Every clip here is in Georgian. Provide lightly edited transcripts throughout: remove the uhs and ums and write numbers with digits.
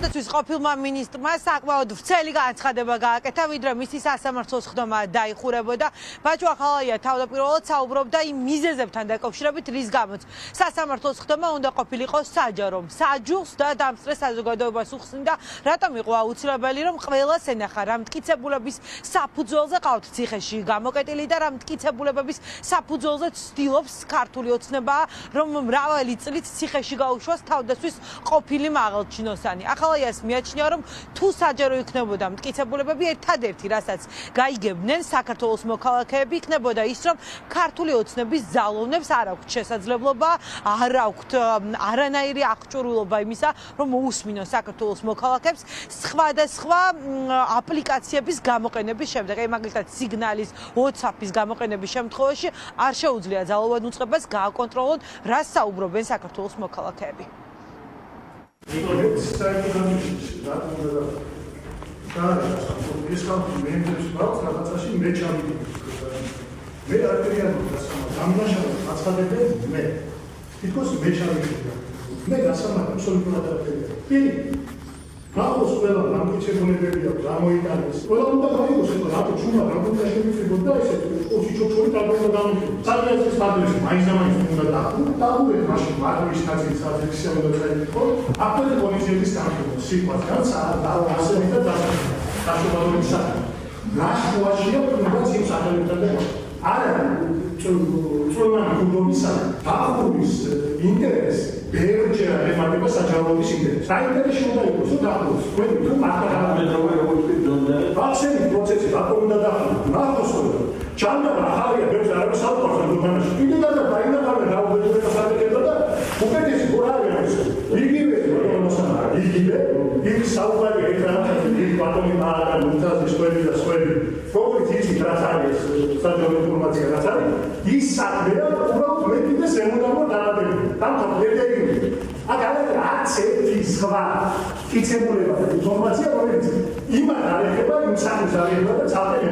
თავდაცვის ყოფილმა მინისტრმა საკმაოდ ვრცელი განცხადება გააკეთა, ვიდრე მისი სასამართლოს ხდომა დაიხურებოდა. ბაჩუ ახალაია თავდაპირველად საუბრობდა იმ მიზეზებთან დაკავშირებით, რის გამოც სასამართლოს ხდომა უნდა ყოფილიყო საჯარო. საჯულს და დამსწრე საზოგადოებას უხსნიდა, რატომ იყო აუცილებელი, რომ ყველას ენახა რა მტკიცებულების საფუძველზე ყავთ ციხეში გამოკეტილი და რა მტკიცებულებების საფუძველზე ცდილობს ქართული ოცნება, რომ მრავალი წლით ციხეში გაუშვას თავდაცვის ყოფილი მაღალჩინოსანი. ახალაიას მიაჩნია, რომ თუ საჯარო იქნებოდა მტკიცებულებები, ერთადერთი, რასაც გაიგებდნენ საქართველოს მოქალაქეები, იქნებოდა ის, რომ ქართული ოცნების ძალოვნებს არ აქვთ შესაძლებლობა, არ აქვთ არანაირი აღჭურვილობა იმისა, რომ მოусმინონ საქართველოს მოქალაქეებს სხვადასხვა აპლიკაციების გამოყენების შემდეგ, მაგალითად სიგნალის, WhatsApp-ის გამოყენების შემთხვევაში არ შეუძლია ძალოვან უწყებას გააკონტროლონ, რას საუბრობენ საქართველოს მოქალაქეები. Ramos ყველა დამკვირვებლებია გამოიტანეს. ყველა უნდა გაიგოს, რომ რატო ჩუმა რამონდა შემიწებოდა ესე ოჩი ჩოჩორი დაგონა დამკვირვება. საერთოდ სტადიონში მაინც-მაინც უნდა დაუბრუნდეთ მაშინ მარვის ხაზის საძირკისე უნდა წაიღო. აქტუალური პოლიციების თანხმობა სიყვარს განსა ასე და დაშობადობის საქმე. ნაშუაშია უნდა იმ სახელებთან და არა წვიმანი გუბომისა დახურის ინტერესი ბევრჯერ ემატება საჯაროების ინტერესს. საინტერესო უნდა იყოს თუ დახუროს. თქვენ თუ მართლა ვაქცინების პროცესი რატომ უნდა დახუროს? ნახოს ჩანდა ახალია ბევრს არის საუბარს გუბანაში. კიდევ და დაინახავენ რა უბრალოდ საფეთქება და უკეთესი ყურავია ის. იგივე იგივე იქ საუბარი ეკრანთან იქ ბატონი მააგა მუნტაზი სველი და სველი. როგორც იცით რაც არის საჯარო ინფორმაცია რაც არის ის საქმეა უბრალოდ მეტი ზემოდანო დაავადებული. დამთავრებული აგალეთ არც ერთი სხვა კიცებულება და ინფორმაცია რომელიც იმან არეხება იმ საქმეს არეხება და წავედი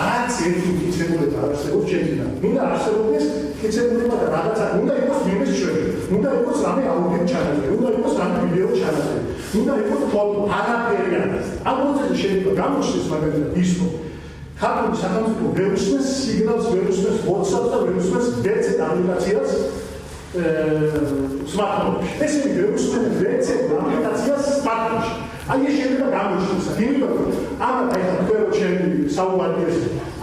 არც ერთი კიცებულება არსებობს ჩემთან. მინდა არსებობდეს კიცებულება და რაღაცა უნდა იყოს მიმეს ჩვენი. უნდა იყოს რამე აუდიო ჩანაწერი, უნდა იყოს რამე ვიდეო ჩანაწერი. უნდა იყოს ფოტო, არაფერი არ არის. ამ პროცესში შეიძლება გამოჩნდეს მაგალითად ის რომ ქართული სახელმწიფო ვერ უსმენს სიგნალს, ვერ უსმენს WhatsApp-ს და ვერ უსმენს WhatsApp აპლიკაციას smartphone-ში. ესე იგი, ვერ უსმენს WhatsApp აპლიკაციას smartphone-ში. აი ეს შეიძლება გამოჩნდეს. იმიტომ რომ ამათ აი თქვენ ჩემი საუბარი ეს.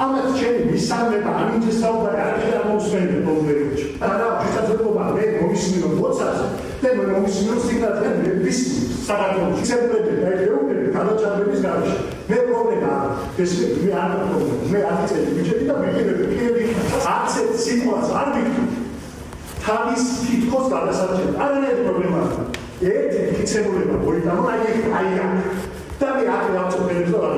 ამათ ჩემი მისამება, ამით საუბარი არაფერ არ მოусმენთ პრობლემებში. არა, შესაძლებლობა მე მომისმინო WhatsApp-ზე და მე მომისმინო სიგნალს და მე ვისმენ საქართველოს. ცებრები და ევროპელი გადაჭარბების გარშე. მე პრობლემა ეს მე არ პრობლემა. მე აწედი ბიჭები და ვიყიდები არც ერთ სიტყვას არ ვიქნებ. თავის თითქოს გადასარჩენად. არანაირი პრობლემა არ აქვს. ერთი კიცებულება მოიტანო აი და მე აქ ვაწოდებ და ვარ.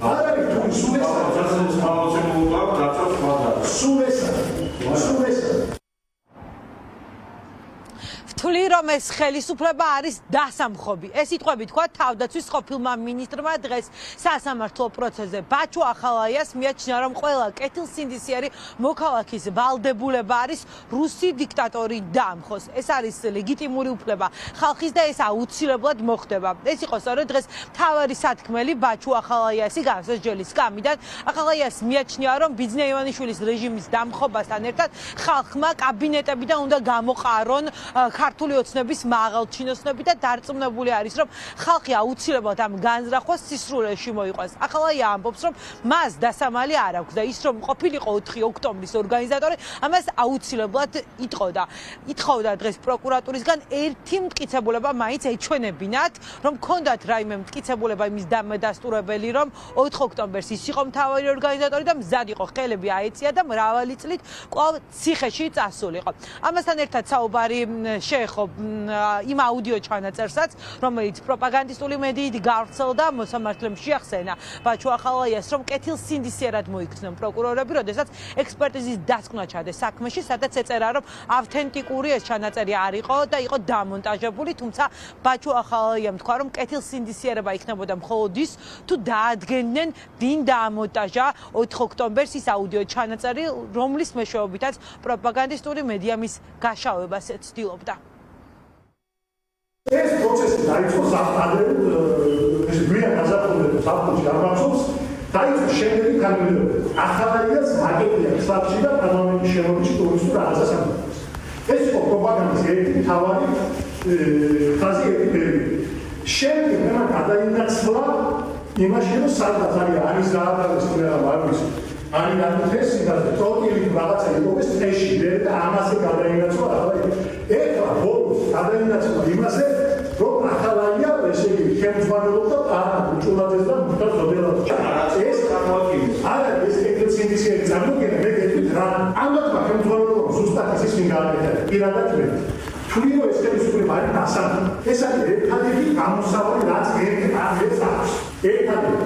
არ არის თუ სულ ეს დასაწყის გამოცემულობა დაცავს მაგარ. სულ ეს თვლი რომ ეს ხელისუფლება არის დასამხობი. ეს სიტყვები თქვა თავდაცვის ყოფილმა მინისტრმა დღეს სასამართლო პროცესზე. ბაჩუ ახალაიას მიაჩნია, რომ ყველა კეთილსინდისიერი მოქალაქის ვალდებულება არის რუსი დიქტატორი დაამხოს. ეს არის ლეგიტიმური უფლება ხალხის და ეს აუცილებლად მოხდება. ეს იყო სწორედ დღეს მთავარი სათქმელი ბაჩუ ახალაიასი განსასჯელის სკამიდან. ახალაიას მიაჩნია, რომ ბიძინა ივანიშვილის რეჟიმის დამხობასთან ერთად ხალხმა კაბინეტებიდან უნდა გამოყარონ ქართული ოცნების მაღალჩინოსნები და დარწმუნებული არის, რომ ხალხი აუცილებლად ამ განზრახვას სისრულეში მოიყვანს. ახალაია ამბობს, რომ მას დასამალი არ აქვს და ის რომ ყოფილიყო 4 ოქტომბრის ორგანიზატორი, ამას აუცილებლად ითხოვდა დღეს პროკურატურისგან ერთი მტკიცებულება მაინც ეჩვენებინათ, რომ ქონდათ რაიმე მტკიცებულება იმის დამადასტურებელი, რომ 4 ოქტომბერს ის იყო მთავარი ორგანიზატორი და მზად იყო ხელები აეწია და მრავალი წლით კვლავ ციხეში წასულიყო. ამასთან ერთად საუბარი შეეხო იმ აუდიო ჩანაწერსაც, რომელიც პროპაგანდისტული მედიით გავრცელდა, მოსამართლემ შეახსენა ბაჩუ ახალაიას, რომ კეთილსინდისიერად მოიქცნენ პროკურორები, როდესაც ექსპერტიზის დასკვნა ჩადეს საქმეში, სადაც ეწერა, რომ ავთენტიკური ეს ჩანაწერი არ იყო და იყო დამონტაჟებული, თუმცა ბაჩუ ახალაიამ თქვა, რომ კეთილსინდისიერება იქნებოდა მხოლოდ ის, თუ დაადგენდნენ ვინ დაამონტაჟა 4 ოქტომბერს ის აუდიო ჩანაწერი, რომლის მეშვეობითაც პროპაგანდისტული მედია მის გაშავებას ცდილობდა. ეს პროცესი დაიწყო საფრთხე დაიწყო შემდეგი კანონმდებლობა. ახალაიას აკეთია სახლში და პარლამენტის შემოქმედი ტურისტულ რაღაცას ამბობს. ეს იყო პროპაგანდის ერთი მთავარი ფაზი ერთი პერიოდი. შემდეგ რა გადაინაცვლა იმაში რომ სადაც არის გააბარეს ყველა არის არის ნათესი და ტოტალი რაღაცა იყოს წეში და ამაზე გადაინაცვლა ახლა ეხლა ბოლოს გადაინაცვლა იმაზე რომ ახალაია ესე იგი შემოძღვარებობდა პარლამენტს და მუდმივ ზოდელად ეს წარმოადგენს არა ეს ეკლესიისიანი წარმოქმნა მე გეტყვით რა ამათ შემოძღვარებობა ზუსტად ის მინ გააკეთა პირადად მე თულიო ეს ხელისუფლება არის დასავლეთ ეს არის ერთადერთი გამოსავალი რაც ერთ აქვს ერთადერთი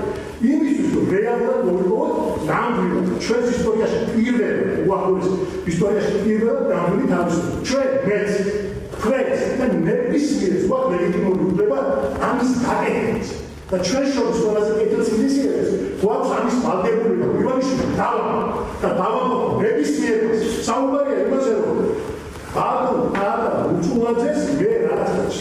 იმისთვის რომ რეალურად მოვიყოთ ნამდვილად ჩვენს ისტორიაში პირველ უახლოეს ისტორიაში პირველ ნამდვილი თავისუფლება ჩვენ მეც ქვეთს და ნებისმიერ სხვა ლეგიტიმური უფლება ამის გაკეთებას და ჩვენ შორის ყველაზე კეთილსინდისიერებს გვაქვს ამის ვალდებულება ვივალიშვილ და დავამბობ ნებისმიერს საუბარია იმაზე რომ ბაბუ და უწულაძეს მე რაღაც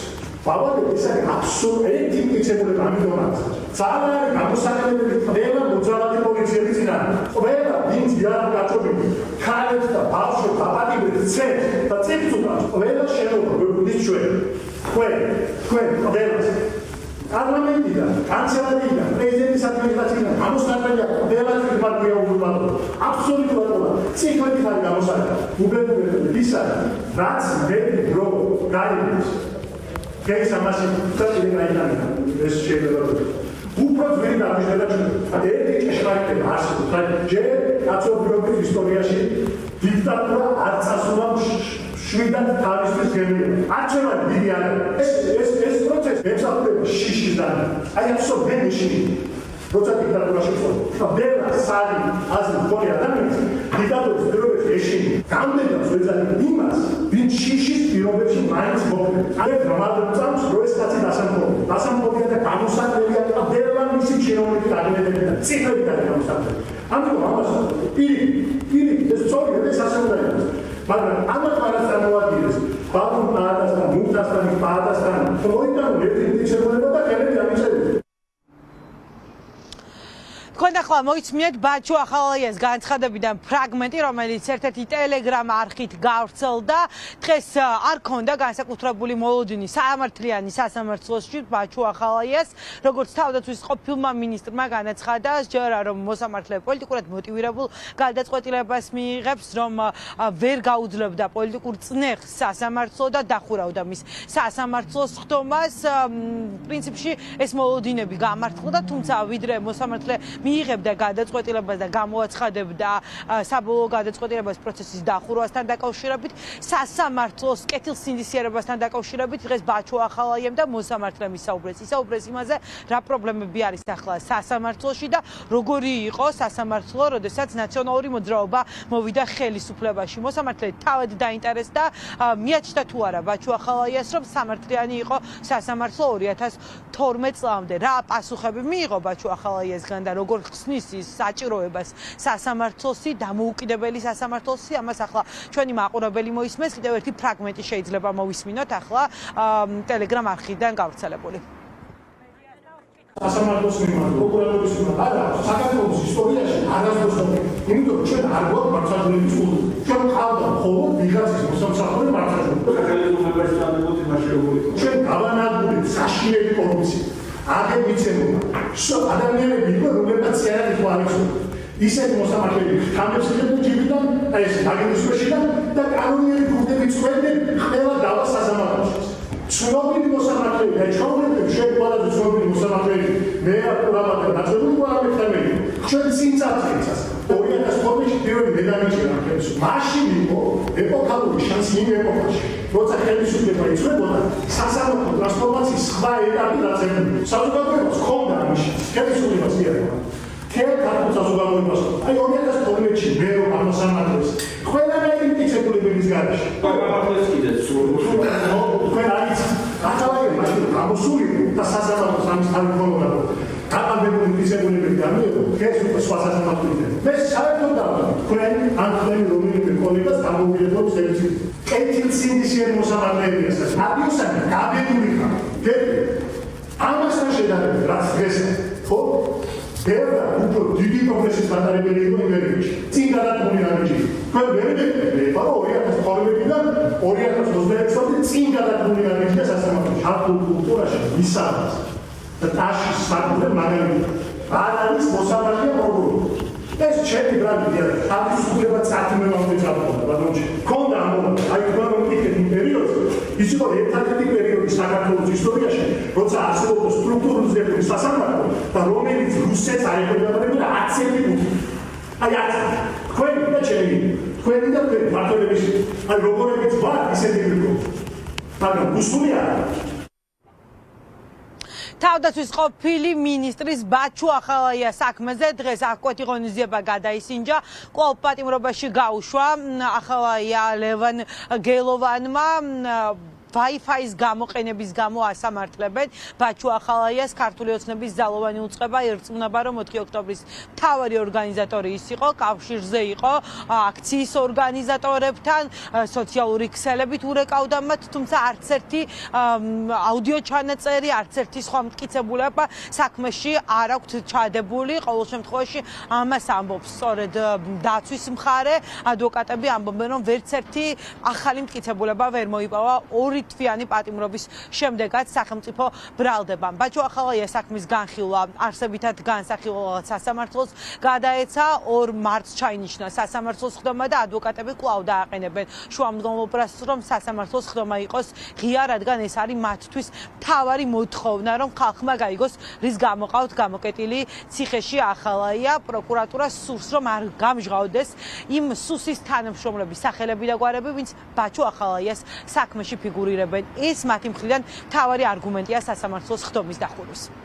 ბაბალე ეს არის აბსოლუტური მტკიცებულება ამიტომაც ძალიან გამოსაყენებელი ყველა მოძრაობადი პოლიციები წინა ყველა ვინც იარ გაჭობილი ქალებს და ბავშვებს აპატიმრებს წებს და წიწუნავს ყველა შენობა გვერდის ჩვენ ყველას პარლამენტიდან კანცელარიიდან პრეზიდენტის ადმინისტრაციიდან გამოსაყენებელი ყველა ფირმაა უბრალოდ აბსოლუტურად ციკლები არის გამოსაყენებელი უბედურებები ის არის რაც მე რო გაიგებს ეს ამაში თვითონ გაიგანა ეს შეიძლება უფრო ძველი დამშედა ერთი ჭეშმარიტება არსებობს აი ჯერ კაცობრიობის ისტორიაში დიქტატურა არ წასულა შვიდად თავისთვის გემრიელი არჩევა დიდი არის ეს პროცესი ემსახურება შიშიდან აი აბსოლუტურად შიში როცა დიქტატურა შეწყდა ბევრ სალი აზრი მქონე ადამიანს დიქტატურის პირობებში ეშინი გამდენს ვეძახი იმას ვინ შიშის პირობებში მაინც მოქმედ აი დრამატულ წამს რო ეს კაცი დასამხობია და გამოსაყენელია და ბევრმა მისი ჩინოვნები დაგნებები და ციფრები დაგამოსაყენებელი ამიტომ ამას პირი ეს სწორია ეს ასე უნდა იყოს მაგრამ ამათ მარას წარმოადგენს ბაბუ პაადასთან მუნდასთან პაადასთან მოიტანო ერთი მტკიცებულება და ხელები ამიწერებთ თქვენ ახლა მოიცმიეთ ბაჩუ ახალაიას განცხადებიდან ფრაგმენტი, რომელიც ერთ-ერთი ტელეგრამ არხით გავრცელდა. დღეს არ ქონდა განსაკუთრებული მოლოდინი სამართლიანი სასამართლოში ბაჩუ ახალაიას, როგორც თავდაცვის ყოფილმა მინისტრმა განაცხადა, ჯერა რომ მოსამართლე პოლიტიკურად მოტივირებულ გადაწყვეტილებას მიიღებს, რომ ვერ გაუძლებდა პოლიტიკურ წნეხს სასამართლო და დახურავდა მის სასამართლოს ხდომას. პრინციპში ეს მოლოდინები გამართლდა, თუმცა ვიდრე მოსამართლე მიიღებდა გადაწყვეტილებას და გამოაცხადებდა საბოლოო გადაწყვეტილებას პროცესის დახურვასთან დაკავშირებით, სასამართლოს კეთილსინდისიერებასთან დაკავშირებით დღეს ბაჩუ ახალაიამ და მოსამართლემ ისაუბრეს იმაზე, რა პრობლემები არის ახლა სასამართლოში და როგორი იყო სასამართლო, როდესაც ნაციონალური მოძრაობა მოვიდა ხელისუფლებაში. მოსამართლე თავად დაინტერესდა, მიაჩნდა თუ არა ბაჩუ ახალაიას, რომ სამართლიანი იყო სასამართლო 2012 წლამდე. რა პასუხები მიიღო ბაჩუ ახალაიასგან და როგორ ხსნის ის საჭიროებას სასამართლოსი, დამოუკიდებელი სასამართლოსი, ამას ახლა ჩვენი მაყურებელი მოისმენს. კიდევ ერთი ფრაგმენტი შეიძლება მოვისმინოთ ახლა ტელეგრამ არხიდან გავრცელებული. სასამართლოს მიმართ, პროკურატურის მიმართ, არა, საქართველოს ისტორიაში არასდროს იმიტომ ჩვენ არ გვაქვს მართლმსაჯულების კულტურა. ჩვენ ყავდა მხოლოდ ვიღაცის მოსამსახურე მართლმსაჯულება. ხელისუფლებაში დამებოთ იმაშეულით. ჩვენ გავანადგურეთ საშინელი კორუფცია. აგერ მიცემობა. ადამიანები იყო, რომლებსაც სიარაკი ხო არ იცოდა. ისეთი მოსამართლეები ხამებს იღებდნენ ჯიბიდან, აი ეს აგენისებიდან და კანონიერი ფუნქციები წვევდნენ ყველა დავა სასამართლოში. ცნობილი მოსამართლეები, აი ჩვენები შეგვიძლია ცნობილი მოსამართლეები, მე აკურაბად დაწყებული პარამეტრები. ჩვენ სინცაციის 2012-ში პირველი მედალიჭირა ხელისუფლებას. მაშინ იყო ეპოქალური შანსი იმ ეპოქაში. როცა ხელისუფლება იწვებოდა სასამართლო ტრანსფორმაციის სხვა ეტაპი დაწერილი. საზოგადოებას ჰქონდა ამაში. ხელისუფლებას მიეღება. ქართულ საზოგადოებას. აი 2012-ში მე რომ ამოსამართლეს. ყველანაირი მტკიცებულებების გარეშე. გამართლეს კიდეც სულ. თქვენ არის ახალაია მაშინ გამოსული და სასამართლოს ამის თავი ქონოდა. დაბადებული მტკიცებულებები გამიიღო. ეს უკვე სხვა სასამართლოა. მე საერთოდ დავდივარ. თქვენ ან თქვენი რომელიმე კოლეგას გამოუგებობს ეს კეთილსინდისიერი მოსამართლეებია. რადიოსანი დაბედული ხარ. ამასთან შედარებით რაც დღეს ხო ბევრად უფრო დიდი პროგრესის გატარებელი იყო იმერიაში. წინ გადადგმული რამეჯი. თქვენ ვერ მეგობრებთ, რომ 2012-დან 2026 წლამდე წინ გადადგმული რამეჯია სასამართლოში. ქართულ კულტურაში მისამართს და ტაშის საკუთრე მაგალითია. არ არის მოსამართლე პროკურორი. ეს ჩემი ბრალდია, თავისუფლება წარქმევამდე წავიდა, ბატონო. ქონდა ამბობ, აი კონკრეტულ პერიოდში, ის იყო ერთადერთი პერიოდი საქართველოს ისტორიაში, როცა არსებობდა სტრუქტურული ზეპური სასამართლო და რომელიც რუსეთს აეყოლებოდა 10 კუთხე. აი 10. თქვენი და ჩემი, თქვენი და თქვენი მართლების, აი როგორებიც ვარ, ისეთი ვიყო. მაგრამ გუსულია თავდაცვის ყოფილი მინისტრის ბაჩუ ახალაიას საქმეზე დღეს აღკვეთი ღონისძიება გადაისინჯა. კვლავ პატიმრობაში გაუშვა ახალაია ლევან გელოვანმა Wi-Fi-ის გამოყენების გამო ასამართლებენ ბაჩუ ახალაიას. ქართული ოცნების ძალოვანი უწყება ერწმუნება, რომ 4 ოქტომბრის მთავარი ორგანიზატორი ის იყო, კავშირზე იყო აქციის ორგანიზატორებთან, სოციალური ქსელებით ურეკავდა მათ, თუმცა არც ერთი აუდიო ჩანაწერი, არც ერთი სხვა მტკიცებულება საქმეში არ აქვთ ჩადებული. ყოველ შემთხვევაში ამას ამბობს სწორედ დაცვის მხარე, ადვოკატები ამბობენ, რომ ვერც ერთი ახალი მტკიცებულება ვერ მოიპოვა თვიანი პატიმრობის შემდეგაც სახელმწიფო ბრალდებამ. ბაჩუ ახალაიას საქმის განხილვა არსებითად განსახილველად სასამართლოს გადაეცა. 2 მარტს ჩაინიშნა სასამართლოს ხდომა და ადვოკატები კვლავ დააყენებენ შუამდგომლობას, რომ სასამართლოს ხდომა იყოს ღია, რადგან ეს არის მათთვის მთავარი მოთხოვნა, რომ ხალხმა გაიგოს, რის გამოყავთ გამოკეტილი ციხეში ახალაია. პროკურატურა სურს, რომ არ გამჟღავდეს იმ სუსის თანამშრომლების სახელები და გვარები, ვინც ბაჩუ ახალაიას საქმეში ფიგურირებენ. ეს მათი მხრიდან მთავარი არგუმენტია სასამართლოს ხდომის დახურვის.